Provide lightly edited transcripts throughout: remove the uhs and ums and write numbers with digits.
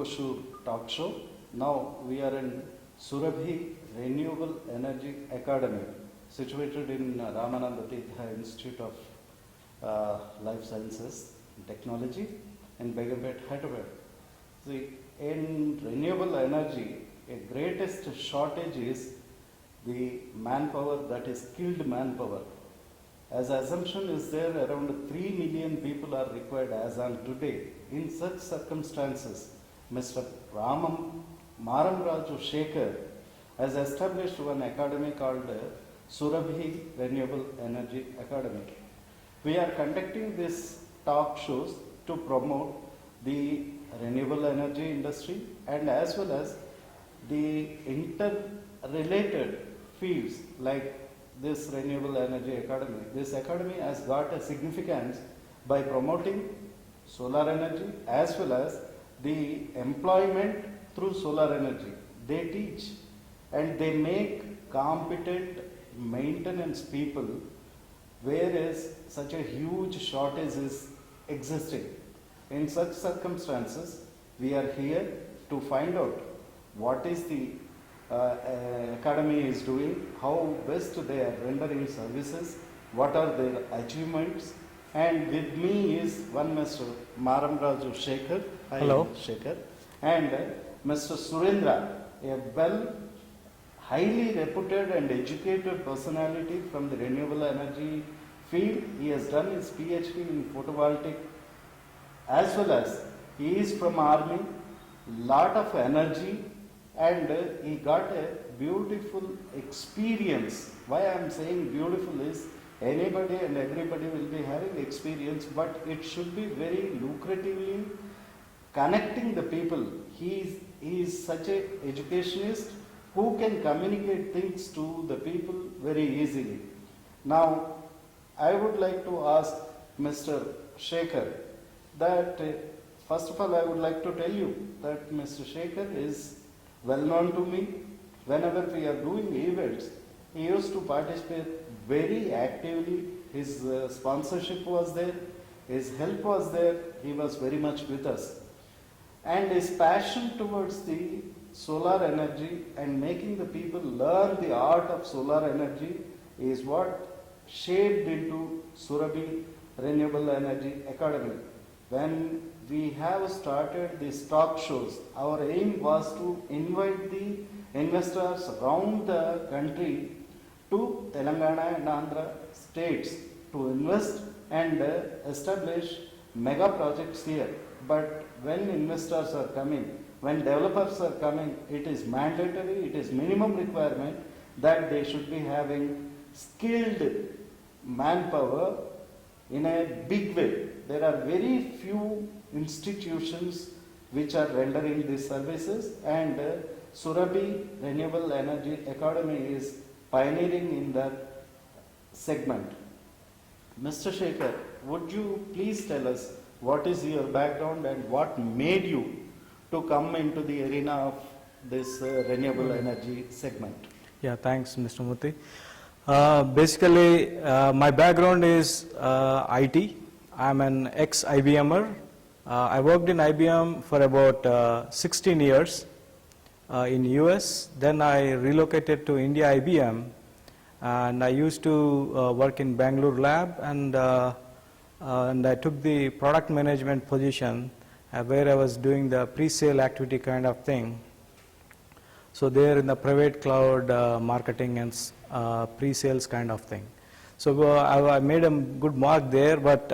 Ecosure talk show. Now we are in Surabhi Renewable Energy Academy, situated in Ramananda Tirtha Institute of Life Sciences and Technology in Begumpet, Hyderabad. See, in renewable energy, a greatest shortage is the manpower, that is skilled manpower. As assumption is there, around 3 million people are required as on today. In such circumstances, Mr. Maramraju Shekar has established one academy called Surabhi Renewable Energy Academy. We are conducting these talk shows to promote the renewable energy industry and as well as the interrelated fields like this Renewable Energy Academy. This academy has got a significance by promoting solar energy as well as the employment through solar energy. They teach and they make competent maintenance people, whereas such a huge shortage is existing. In such circumstances, we are here to find out what is the academy is doing, how best they are rendering services, what are their achievements, and with me is one Mr. Maramraju Shekar. Hello. Shekar, and Mr. Sundera, a highly reputed and educated personality from the renewable energy field. He has done his PhD in photovoltaic as well as he is from army, lot of energy, and he got a beautiful experience. Why I am saying beautiful is anybody and everybody will be having experience, but it should be very lucratively connecting the people. He is such a educationist who can communicate things to the people very easily. Now, I would like to ask Mr. Shekar that first of all I would like to tell you that Mr. Shekar is well known to me. Whenever we are doing events, he used to participate very actively. His sponsorship was there, his help was there, he was very much with us. And his passion towards the solar energy and making the people learn the art of solar energy is what shaped into Surabhi Renewable Energy Academy. When we have started these talk shows, our aim was to invite the investors around the country to Telangana and Andhra states to invest and establish mega projects here. But when investors are coming, when developers are coming, it is mandatory, it is minimum requirement that they should be having skilled manpower in a big way. There are very few institutions which are rendering these services, and Surabhi Renewable Energy Academy is pioneering in that segment. Mr. Shekar, would you please tell us what is your background and what made you to come into the arena of this renewable energy segment? Yeah, thanks, Mr. Murthy. Basically, my background is IT. I'm an ex-IBMer. I worked in IBM for about 16 years in US. Then I relocated to India IBM, and I used to work in Bangalore lab, and I took the product management position where I was doing the pre-sale activity kind of thing. So there in the private cloud marketing and pre-sales kind of thing. So I made a good mark there, but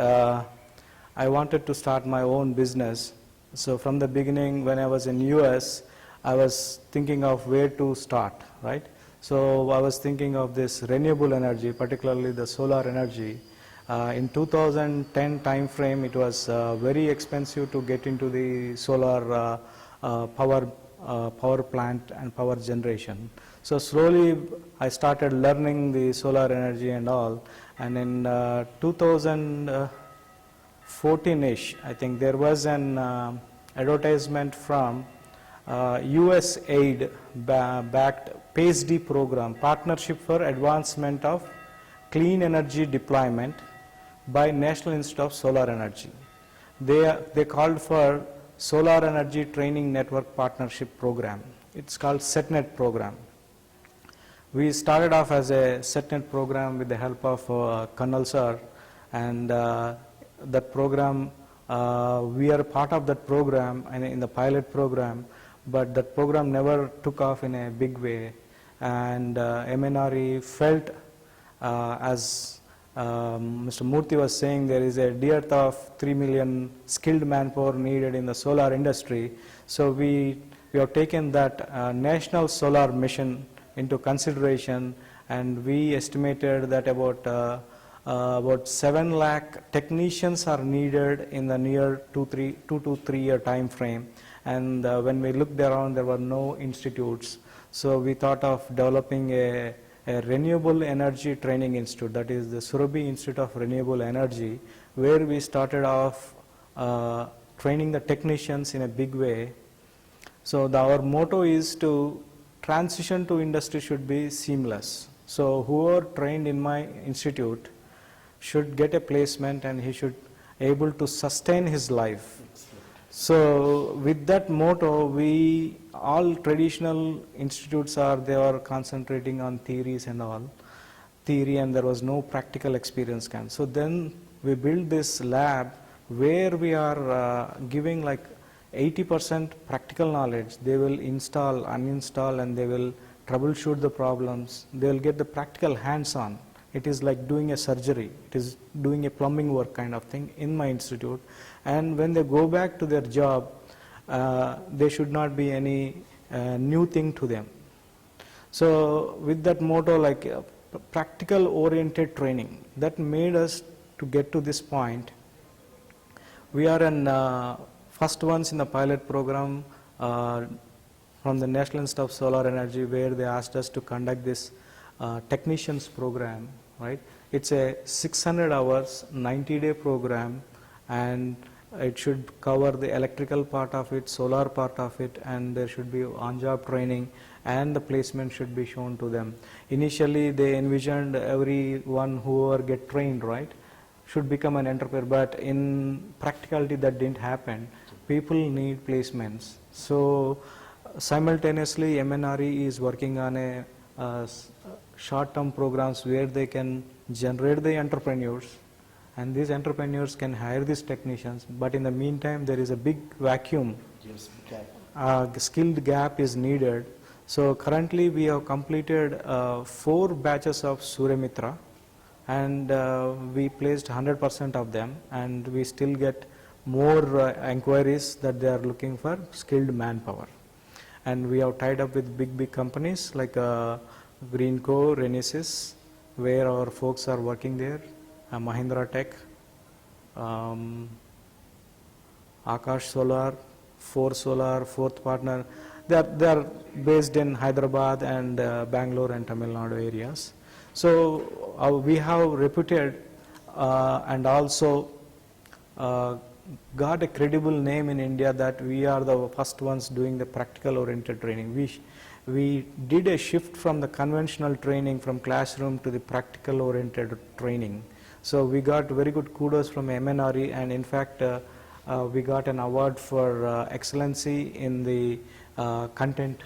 I wanted to start my own business. So from the beginning, when I was in US, I was thinking of where to start, right? So I was thinking of this renewable energy, particularly the solar energy. In 2010 time frame, it was very expensive to get into the solar power plant and power generation. So slowly I started learning the solar energy and all, and in 2014-ish, I think there was an advertisement from USAID backed PACE-D program, Partnership for Advancement of Clean Energy Deployment by National Institute of Solar Energy. They called for Solar Energy Training Network Partnership Program. It's called SETNET program. We started off as a SETNET program with the help of Colonel Sir, and that program, we are part of that program and in the pilot program, but that program never took off in a big way, and MNRE felt, as Mr. Murthy was saying, there is a dearth of 3 million skilled manpower needed in the solar industry. So we have taken that national solar mission into consideration, and we estimated that about 7 lakh technicians are needed in the near 2 to 3 year time frame. And when we looked around, there were no institutes. So we thought of developing a Renewable Energy Training Institute, that is the Surabhi Institute of Renewable Energy, where we started off training the technicians in a big way. So our motto is to transition to industry should be seamless. So whoever trained in my institute should get a placement and he should able to sustain his life. So with that motto, all traditional institutes they are concentrating on theories and all, theory, and there was no practical experience. So then we built this lab where we are giving like 80% practical knowledge. They will install, uninstall, and they will troubleshoot the problems. They will get the practical hands-on. It is like doing a surgery. It is doing a plumbing work kind of thing in my institute. And when they go back to their job, there should not be any new thing to them. So with that motto, like practical oriented training, that made us to get to this point. We are first ones in the pilot program from the National Institute of Solar Energy, where they asked us to conduct this technicians program, right? It's a 600 hours, 90-day program, and it should cover the electrical part of it, solar part of it, and there should be on-job training, and the placement should be shown to them. Initially, they envisioned everyone who get trained, right, should become an entrepreneur, but in practicality that didn't happen. People need placements. So simultaneously, MNRE is working on a short-term programs where they can generate the entrepreneurs, and these entrepreneurs can hire these technicians, but in the meantime there is a big vacuum. Yes, Skilled gap is needed. So currently we have completed 4 batches of Suryamitra, and we placed 100% of them, and we still get more inquiries that they are looking for skilled manpower. And we have tied up with big companies like Greenco, Renesis, where our folks are working there, Mahindra Tech, Akash Solar, 4 Solar, fourth partner. They are based in Hyderabad and Bangalore and Tamil Nadu areas. So we have reputed and also got a credible name in India that we are the first ones doing the practical oriented training. We did a shift from the conventional training from classroom to the practical oriented training. So we got very good kudos from MNRE, and in fact we got an award for excellency in the content.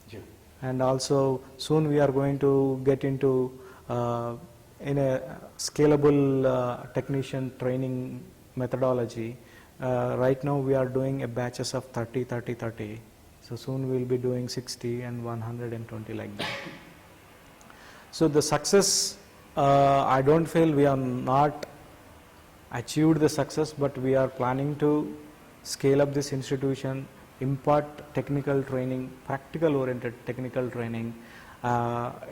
Yeah. And also soon we are going to get into in a scalable technician training methodology. Right now we are doing a batches of 30, 30, 30. So soon we will be doing 60 and 120 like that. So the success, I don't feel we are not achieved the success, but we are planning to scale up this institution, impart technical training, practical oriented technical training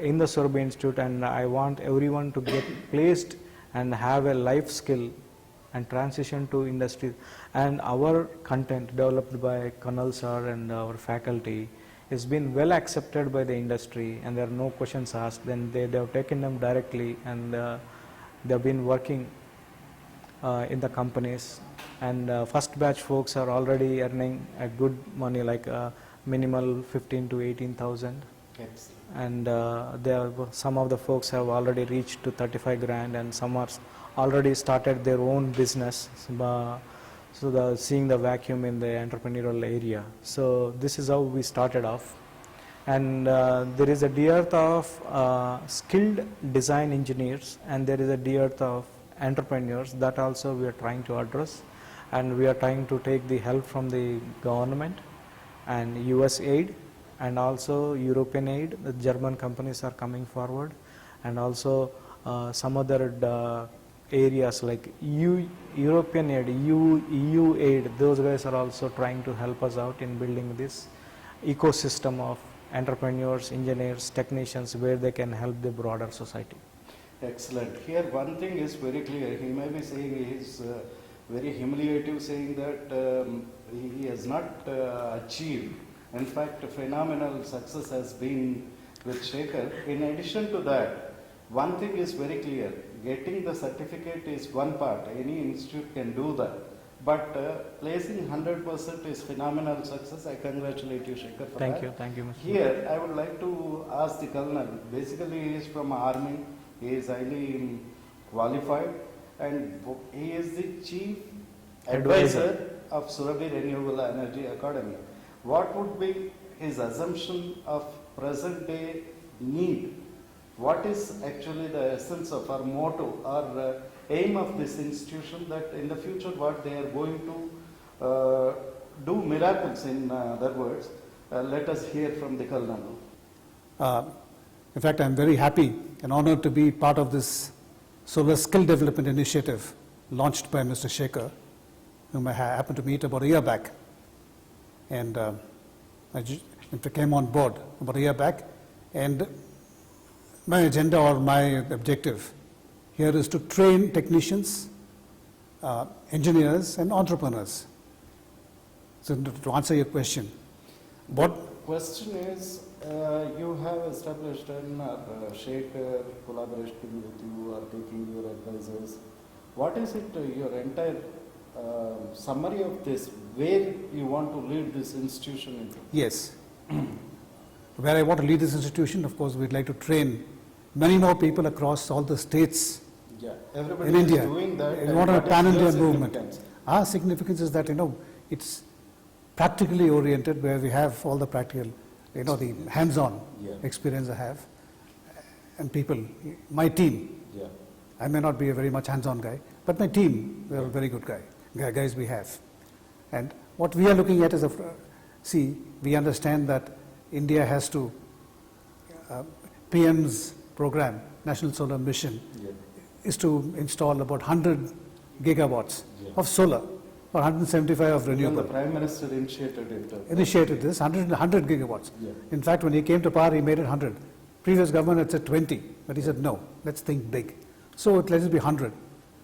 in the Surabhi Institute, and I want everyone to get placed and have a life skill and transition to industry. And our content developed by Colonel Sir and our faculty has been well accepted by the industry, and there are no questions asked. Then they have taken them directly, and they have been working in the companies. And first batch folks are already earning a good money, like minimal 15 to 18,000. Yes. And some of the folks have already reached to 35 grand, and some are already started their own business. So seeing the vacuum in the entrepreneurial area. So this is how we started off. And there is a dearth of skilled design engineers, and there is a dearth of entrepreneurs. That also we are trying to address, and we are trying to take the help from the government and US aid and also European aid. The German companies are coming forward, and also some other areas like European aid, EU aid. Those guys are also trying to help us out in building this ecosystem of entrepreneurs, engineers, technicians, where they can help the broader society. Excellent. Here one thing is very clear. He may be saying he is very humiliative, saying that he has not achieved. In fact, phenomenal success has been with Shekar. In addition to that, one thing is very clear. Getting the certificate is one part. Any institute can do that. But placing 100% is phenomenal success. I congratulate you, Shekar, for Thank that. you, thank you, Mr. Here, I would like to ask the Colonel. Basically, he is from Army. He is highly qualified, and he is the Chief Advisor of Surabhi Renewable Energy Academy. What would be his assumption of present day need? What is actually the essence of our motto or aim of this institution, that in the future what they are going to do miracles, in other words? Let us hear from the Colonel. In fact, I'm very happy and honored to be part of this solar skill development initiative launched by Mr. Shekar, whom I happened to meet about a year back. And I came on board about a year back, and my agenda or my objective here is to train technicians, engineers and entrepreneurs. So to answer your question, what Question is, you have established an Shekar collaborating with you or taking your advisors. What is it, your entire summary of this, where you want to lead this institution into? Yes. Where I want to lead this institution, of course, we'd like to train many more people across all the states Yeah, everybody in is India. doing that. We and want a what is pan-India your movement. significance? Our significance is that, it's practically oriented, where we have all the practical, the hands-on Yeah. experience I have. And people, my team, Yeah. I may not be a very much hands-on guy, but my team, we are a very good guys we have. And what we are looking at is, we understand that India has to, PM's program, National Solar Mission, Yeah. is to install about 100 gigawatts Yeah. of solar, or 175 of Even renewable. the Prime Minister initiated it. Initiated this, 100 gigawatts. Yeah. In fact, when he came to power, he made it 100. Previous government had said 20, but he said, no, let's think big. So let it be 100.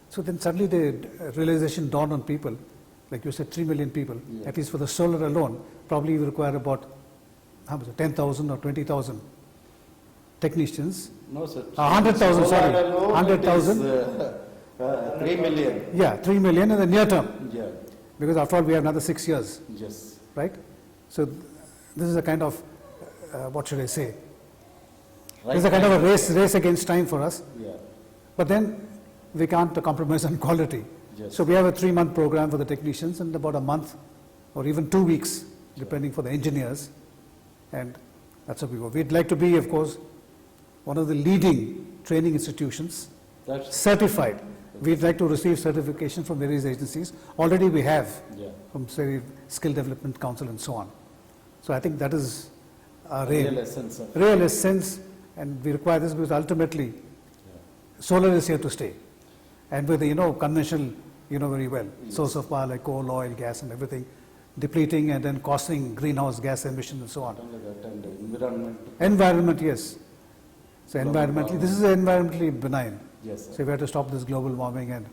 So then suddenly the realization dawned on people, like you said, 3 million people, Yeah. at least for the solar alone, probably we require about 10,000 or 20,000 technicians. No, sir. 100,000, sorry. Solar alone, 100,000. it is, 3 million. Yeah, 3 million in the near term, Yeah. because after all, we have another 6 years, Yes. right? So this is a kind of, what should I say? Right. This is a kind of a race against time for us. Yeah. But then we can't compromise on quality. Yes. So we have a 3-month program for the technicians and about a month or even 2 weeks, depending for the engineers. And that's what we go. We'd like to be, of course, one of the leading training institutions, That's, certified. We'd like to receive certification from various agencies. Already we have, yeah. from, say, Skill Development Council and so on. So I think that is our Real aim. essence of Real essence, and we require this because ultimately solar is here to stay. And with the, conventional, very well, Yes. source of power like coal, oil, gas and everything, depleting and then causing greenhouse gas emissions and so on. not only that, and environment. Environment, yes. So Global environmentally, warming. this is environmentally benign. Yes, sir. So we have to stop this global warming and,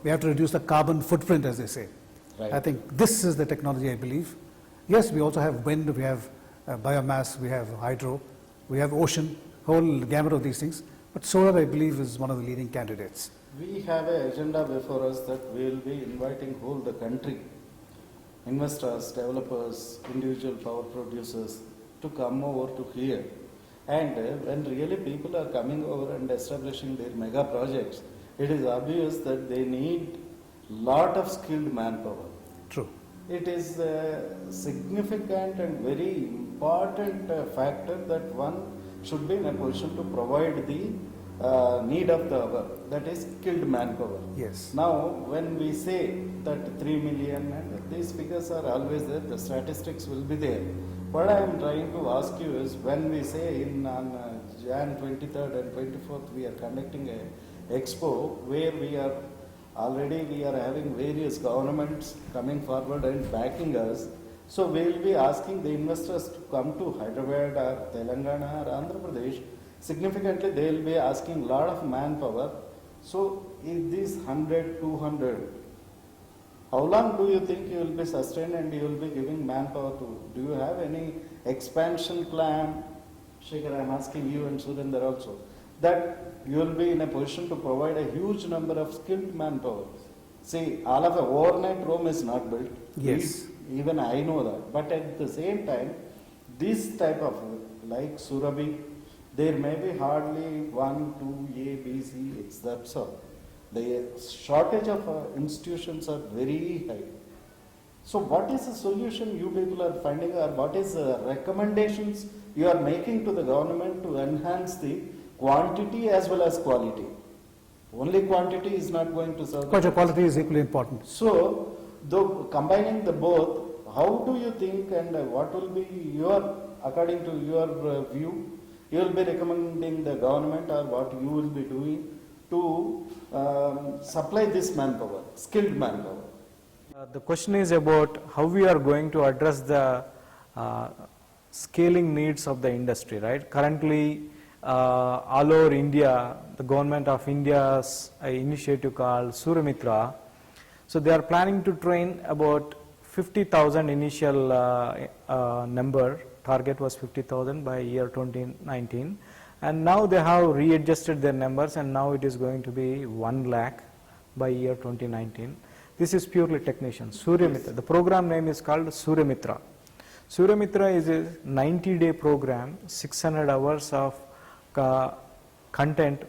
we have to reduce the carbon footprint, as they say. Right. I think this is the technology, I believe. Yes, we also have wind, we have biomass, we have hydro, we have ocean, whole gamut of these things. But solar, I believe, is one of the leading candidates. We have an agenda before us that we will be inviting whole the country, investors, developers, individual power producers to come over to here. And when really people are coming over and establishing their mega projects, it is obvious that they need lot of skilled manpower. True. It is a significant and very important factor that one should be in a position to provide the need of the hour, that is skilled manpower. Yes. Now, when we say that 3 million, and these figures are always there, the statistics will be there. What I am trying to ask you is, when we say on Jan 23rd and 24th we are conducting a expo where we are having various governments coming forward and backing us. So we will be asking the investors to come to Hyderabad or Telangana or Andhra Pradesh. Significantly, they will be asking a lot of manpower. So if these 100, 200, how long do you think you will be sustained and you will be giving manpower to? Do you have any expansion plan? Shekar, I am asking you and Surinder also, that you will be in a position to provide a huge number of skilled manpower. See, all of a overnight Rome is not built. Yes. Even I know that. But at the same time, this type of, like Surabhi, there may be hardly 1, 2, A, B, C, it's that's all. The shortage of institutions are very high. So what is the solution you people are finding, or what is the recommendations you are making to the government to enhance the quantity as well as quality? Only quantity is not going to serve. Quality is equally important. So, though combining the both, how do you think, and what will be your, according to your view, you will be recommending the government, or what you will be doing to supply this manpower, skilled manpower? The question is about how we are going to address the scaling needs of the industry, right? Currently, all over India, the government of India's initiative called Suramitra. So they are planning to train about 50,000 initial number. Target was 50,000 by year 2019. And now they have readjusted their numbers, and now it is going to be 1 lakh by year 2019. This is purely technicians. Suryamitra. The program name is called Suryamitra. Suryamitra is a 90-day program, 600 hours of content,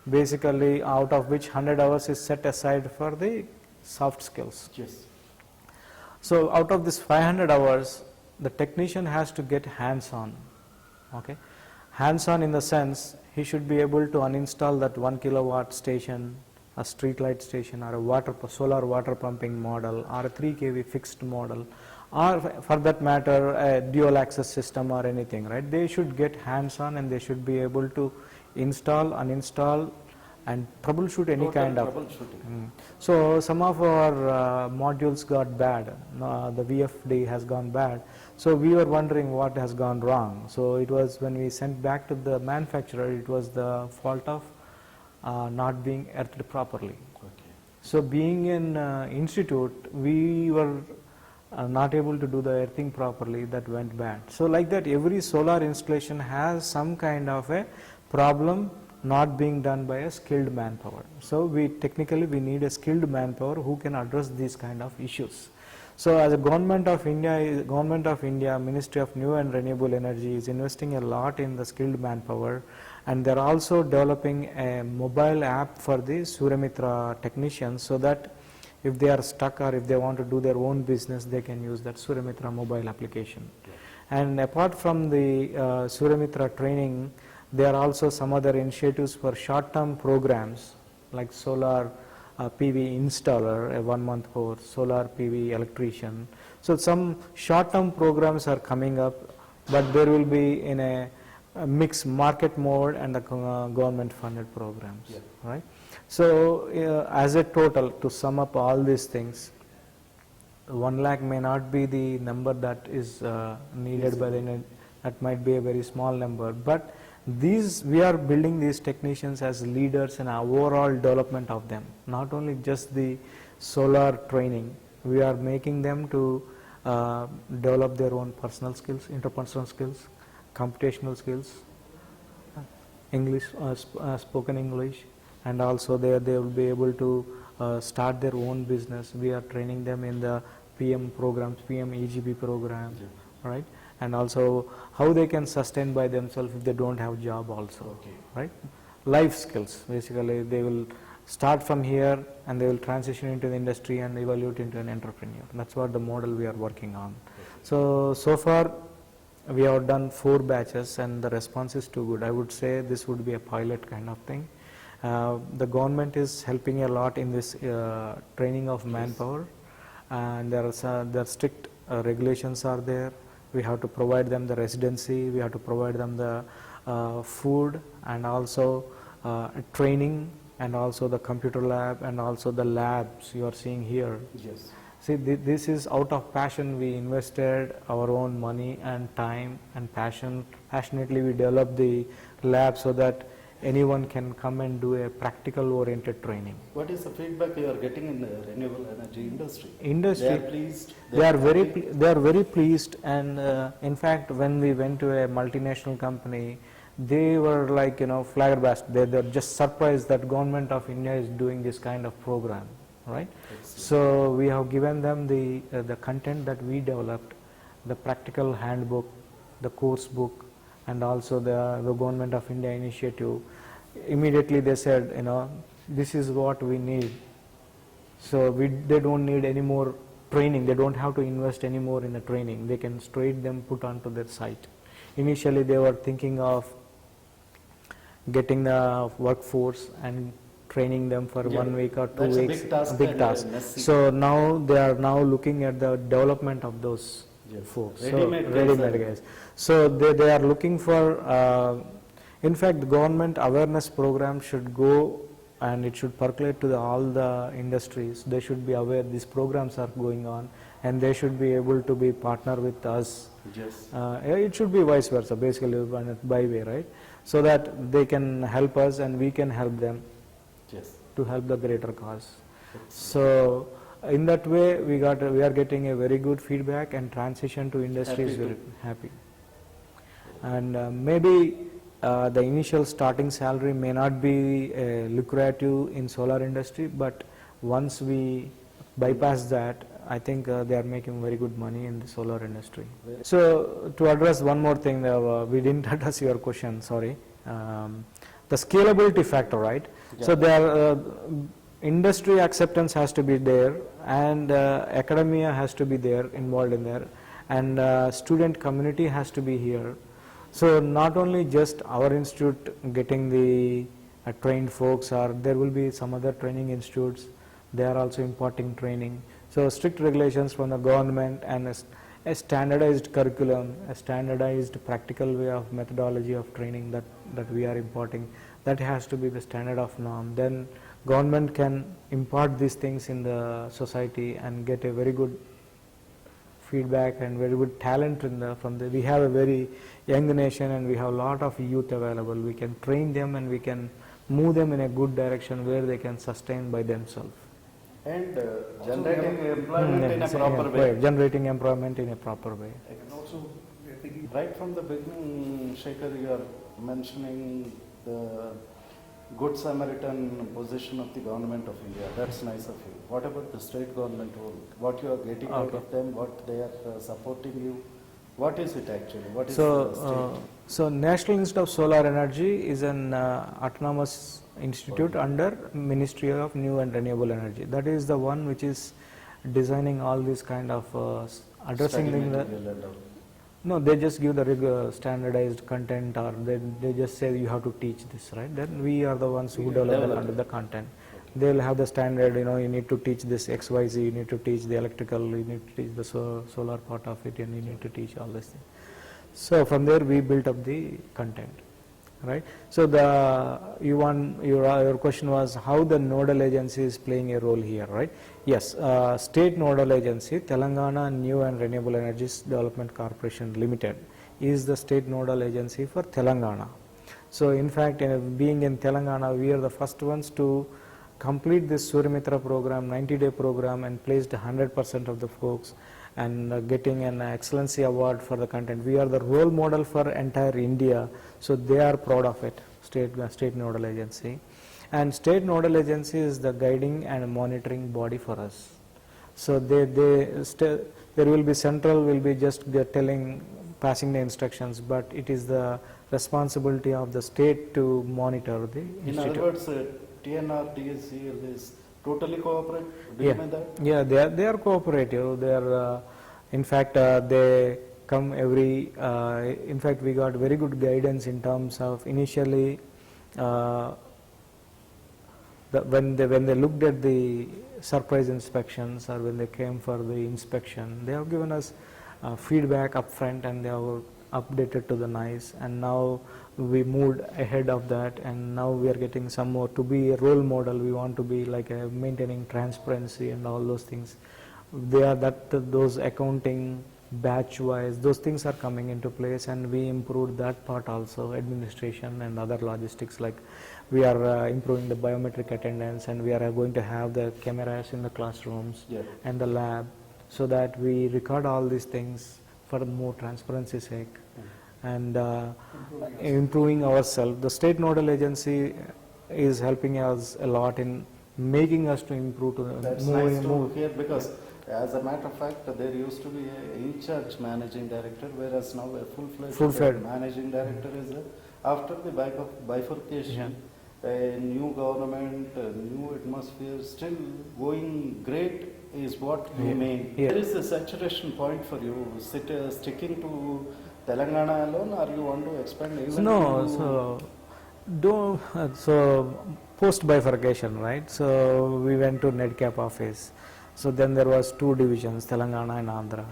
basically out of which 100 hours is set aside for the soft skills. Yes. So out of this 500 hours, the technician has to get hands-on. Okay, hands-on in the sense he should be able to uninstall that 1 kilowatt station, a street light station, or a solar water pumping model, or a 3 kV fixed model, or for that matter a dual access system or anything, right? They should get hands-on, and they should be able to install, uninstall, and troubleshoot any kind of troubleshooting. So some of our modules got bad, the VFD has gone bad, so we were wondering what has gone wrong. So it was when we sent back to the manufacturer, it was the fault of not being earthed properly. Okay. So being in Institute, we were not able to do the earthing properly, that went bad. So like that, every solar installation has some kind of a problem not being done by a skilled manpower. So we need a skilled manpower who can address these kind of issues. So as a Government of India, Ministry of New and Renewable Energy is investing a lot in the skilled manpower, and they are also developing a mobile app for the Suryamitra technicians, so that if they are stuck or if they want to do their own business, they can use that Suryamitra mobile application. And apart from the Suryamitra training, there are also some other initiatives for short-term programs like solar PV installer, a 1-month course, solar PV electrician. So some short-term programs are coming up, but there will be in a mixed market mode and the government-funded programs, right? So as a total, to sum up all these things, 1 lakh may not be the number that is needed by the, that might be a very small number, but we are building these technicians as leaders in our overall development of them, not only just the solar training. We are making them to develop their own personal skills, interpersonal skills, computational skills, English, spoken English, and also they will be able to start their own business. We are training them in the PM programs, PM EGB program, right? And also how they can sustain by themselves if they don't have job also, right? Life skills, basically they will start from here and they will transition into the industry and evolve into an entrepreneur. That's what the model we are working on. So far we have done 4 batches and the response is too good. I would say this would be a pilot kind of thing. The government is helping a lot in this training of manpower, and there are strict regulations are there. We have to provide them the residency, we have to provide them the food and also training, and also the computer lab and also the labs you are seeing here. Yes. See, this is out of passion. We invested our own money and time and passionately we developed the lab so that anyone can come and do a practical oriented training. What is the feedback you are getting in the renewable energy industry? Industry, They are pleased. they are very pleased, and in fact when we went to a multinational company, they were like, flabbergasted. They're just surprised that government of India is doing this kind of program, right? So we have given them the content that we developed, the practical handbook, the course book, and also the government of India initiative. Immediately they said, this is what we need. So they don't need any more training. They don't have to invest any more in the training. They can straight them put onto their site. Initially they were thinking of getting the workforce and training them for 1 week or 2 That's weeks. a big task. So now they are now looking at the development of those folks. Ready-made guys. So they are looking for, in fact, the government awareness program should go and it should percolate to all the industries. They should be aware these programs are going on and they should be able to be partner with us. Yes. It should be vice versa, basically by way, right? So that they can help us and we can help them. Yes. To help the greater cause. So in that way we are getting a very good feedback, and transition to industry is very happy. And maybe the initial starting salary may not be lucrative in solar industry, but once we bypass that, I think they are making very good money in the solar industry. So to address one more thing, we didn't address your question, sorry. The scalability factor, right? Yeah. So there, industry acceptance has to be there, and academia has to be there, involved in there, and student community has to be here. So not only just our institute getting the trained folks, or there will be some other training institutes, they are also imparting training. So strict regulations from the government and a standardized curriculum, a standardized practical way of methodology of training that we are imparting, that has to be the standard of norm. Then government can impart these things in the society and get a very good feedback and very good talent we have a very young nation and we have a lot of youth available. We can train them and we can move them in a good direction where they can sustain by themselves. And generating employment in a proper way. Generating employment in a proper way. And also, we are thinking Right from the beginning, Shekhar, you are mentioning the good Samaritan position of the government of India. That's nice of you. What about the state government role? What you are getting out of them, what they are supporting you? What is it actually? What is the state? So National Institute of Solar Energy is an autonomous institute under Ministry of New and Renewable Energy. That is the one which is designing all these kind of addressing no, they just give the regular standardized content, or they just say you have to teach this, right? Then we are the ones who develop under the content. Okay. They will have the standard, you need to teach this XYZ, you need to teach the electrical, you need to teach the solar part of it, and you need to teach all this thing. So from there we built up the content, right? So your question was how the nodal agency is playing a role here, right? Yes, state nodal agency, Telangana New and Renewable Energies Development Corporation Limited is the state nodal agency for Telangana. So in fact, being in Telangana, we are the first ones to complete this Suryamitra program, 90-day program, and placed 100% of the folks and getting an excellency award for the content. We are the role model for entire India, so they are proud of it, state nodal agency. And state nodal agency is the guiding and monitoring body for us. So there will be central, will be just passing the instructions, but it is the responsibility of the state to monitor the institute. In other words, TNR, TSCL is totally cooperative? Do you mean that? Yeah, they are cooperative. They are, in fact, they come every. In fact, we got very good guidance in terms of initially. When they looked at the surprise inspections or when they came for the inspection, they have given us feedback upfront and they have updated to the nice, and now we moved ahead of that, and now we are getting some more to be a role model. We want to be like maintaining transparency and all those things. They are those accounting batch wise, those things are coming into place, and we improved that part also, administration and other logistics, like we are improving the biometric attendance, and we are going to have the cameras in the classrooms and the lab, so that we record all these things for more transparency sake and improving ourselves. The state nodal agency is helping us a lot in making us to improve to That's nice to hear, because as a matter of fact, there used to be an in-charge managing director, whereas now a full-fledged managing director is after the bifurcation. A new government, a new atmosphere, still going great is what you mean. There is a saturation point for you, sticking to Telangana alone, or you want to expand even so post bifurcation, right? So we went to NEDCAP office. So then there was two divisions, Telangana and Andhra.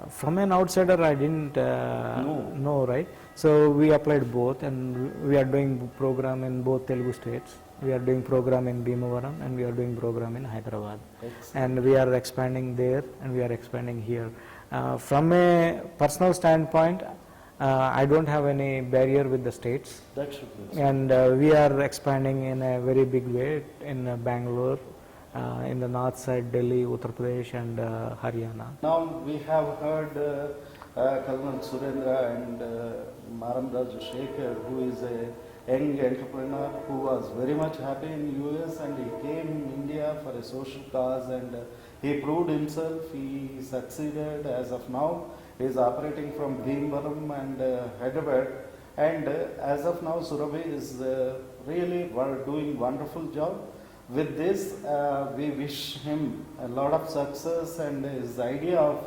From an outsider, I didn't know, right? So we applied both, and we are doing program in both Telugu states. We are doing program in Bhimavaram, and we are doing program in Hyderabad. Excellent. And we are expanding there, and we are expanding here. From a personal standpoint, I don't have any barrier with the states. That should be. And we are expanding in a very big way in Bangalore, in the north side, Delhi, Uttar Pradesh, and Haryana. Now we have heard Kalman Surendra and Maramraju Shekar, who is a young entrepreneur who was very much happy in US, and he came in India for a social cause, and he proved himself. He succeeded. As of now, he is operating from Bhimavaram and Hyderabad, and as of now, Surabhi is really doing wonderful job. With this, we wish him a lot of success, and his idea of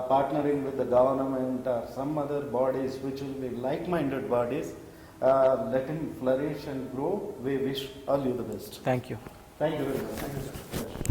partnering with the government or some other bodies which will be like-minded bodies, let him flourish and grow. We wish all you the best. Thank you. Thank you very much. Thank you, sir.